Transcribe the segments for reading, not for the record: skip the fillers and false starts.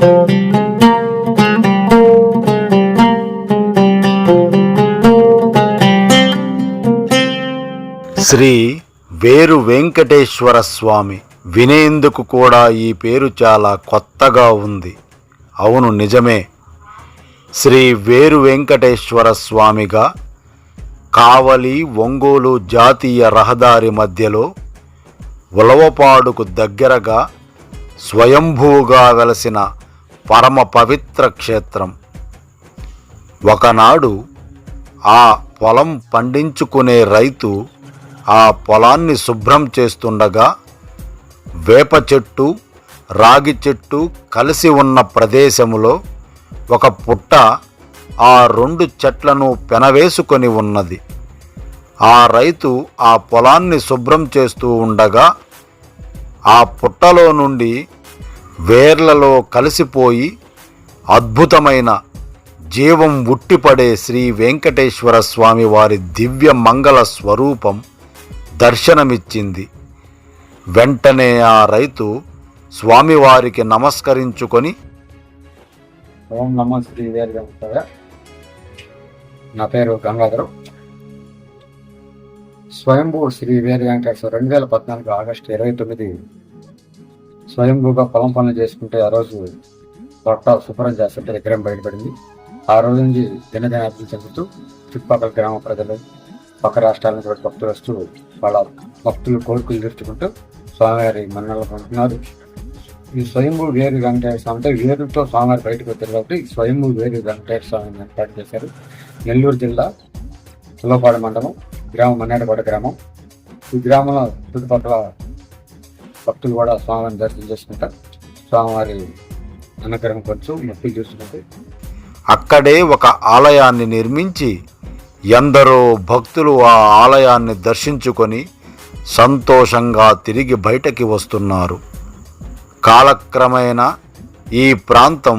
శ్రీ వేరు వెంకటేశ్వర స్వామి. వినేందుకు కూడా ఈ పేరు చాలా కొత్తగా ఉంది. అవును, నిజమే. శ్రీ వేరు వెంకటేశ్వర స్వామిగా కావలి ఒంగోలు జాతీయ రహదారి మధ్యలో ఉలవపాడుకు దగ్గరగా స్వయంభూగా వెలసిన పరమ పవిత్ర క్షేత్రం. ఒకనాడు ఆ పొలం పండించుకునే రైతు ఆ పొలాన్ని శుభ్రం చేస్తుండగా వేప చెట్టు, రాగి చెట్టు కలిసి ఉన్న ప్రదేశములో ఒక పుట్ట ఆ రెండు చెట్లను పెనవేసుకొని ఉన్నది. ఆ రైతు ఆ పొలాన్ని శుభ్రం చేస్తూ ఉండగా ఆ పుట్టలో నుండి వేర్లలో కలిసిపోయి అద్భుతమైన జీవం ఉట్టిపడే శ్రీ వెంకటేశ్వర స్వామి వారి దివ్య మంగళ స్వరూపం దర్శనమిచ్చింది. వెంటనే ఆ రైతు స్వామివారికి నమస్కరించుకొని, ఓం నమో శ్రీ వేరు వెంకటేశ్వర. నా పేరు గంగాధరం. స్వయంభూ శ్రీ వేరు వెంకటేశ్వర 2014 ఆగస్టు 29 స్వయంభూగా పొలం పనులు చేసుకుంటే ఆ రోజు పొట్ట శుభ్రం చేస్తుంటే విగ్రహం బయటపడింది. ఆ రోజు నుంచి దినదిన అభివృద్ధి చెందుతూ చుట్టుపక్కల గ్రామ ప్రజలు, పక్క రాష్ట్రాల నుంచి భక్తులు వస్తూ వాళ్ళ భక్తులు కోరికలు తీర్చుకుంటూ స్వామివారి మన్నలు పొందుతున్నారు. ఈ స్వయంభూ వేరు వెంకటేశ్వర స్వామి అంటే వేరుతో స్వామివారి బయటకు వచ్చారు కాబట్టి స్వయంభూ వేరు వెంకటేశ్వర స్వామిని ఏర్పాటు చేశారు. నెల్లూరు జిల్లా ఉలవపాడు మండలం, గ్రామం మన్నేటపాడు గ్రామం. ఈ గ్రామంలో చుట్టుపక్కల భక్తులు కూడా స్వామివారిని దర్శనం చేసుకుంటారు. స్వామివారి అనుగ్రహం కొంచెం మొక్కులు చూసుకుంటే అక్కడే ఒక ఆలయాన్ని నిర్మించి ఎందరో భక్తులు ఆ ఆలయాన్ని దర్శించుకొని సంతోషంగా తిరిగి బయటకి వస్తున్నారు. కాలక్రమేణా ఈ ప్రాంతం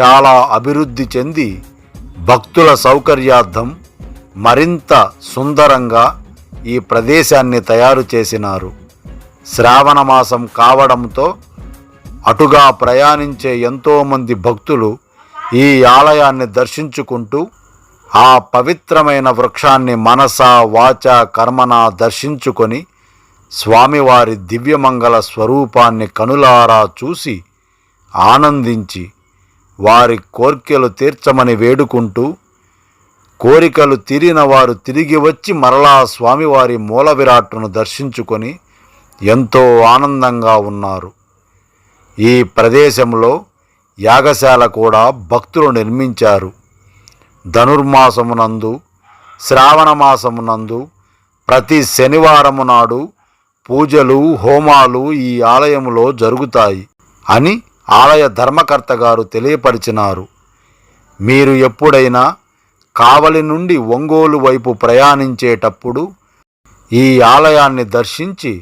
చాలా అభివృద్ధి చెంది భక్తుల సౌకర్యార్థం మరింత సుందరంగా ఈ ప్రదేశాన్ని తయారు చేసినారు. శ్రావణ మాసం కావడంతో అటుగా ప్రయాణించే ఎంతోమంది భక్తులు ఈ ఆలయాన్ని దర్శించుకుంటూ ఆ పవిత్రమైన వృక్షాన్ని మనస వాచ కర్మన దర్శించుకొని స్వామివారి దివ్యమంగళ స్వరూపాన్ని కనులారా చూసి ఆనందించి వారి కోర్కెలు తీర్చమని వేడుకుంటూ, కోరికలు తీరిన వారు తిరిగి వచ్చి మరలా స్వామివారి మూల విరాట్టును దర్శించుకొని ఎంతో ఆనందంగా ఉన్నారు. ఈ ప్రదేశంలో యాగశాల కూడా భక్తులు నిర్మించారు. ధనుర్మాసమునందు, శ్రావణ మాసమునందు ప్రతి శనివారము నాడు పూజలు, హోమాలు ఈ ఆలయములో జరుగుతాయి అని ఆలయ ధర్మకర్త గారు తెలియపరిచినారు. మీరు ఎప్పుడైనా కావలి నుండి ఒంగోలు వైపు ప్రయాణించేటప్పుడు ఈ ఆలయాన్ని దర్శించి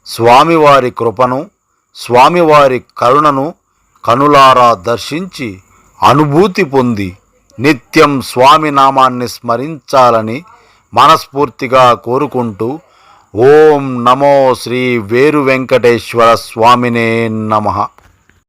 స్వామివారి కృపను, స్వామివారి కరుణను కనులారా దర్శించి అనుభూతి పొంది నిత్యం స్వామి నామాన్ని స్మరించాలని మనస్ఫూర్తిగా కోరుకుంటూ, ఓం నమో శ్రీ వేరు వెంకటేశ్వర స్వామినే నమః.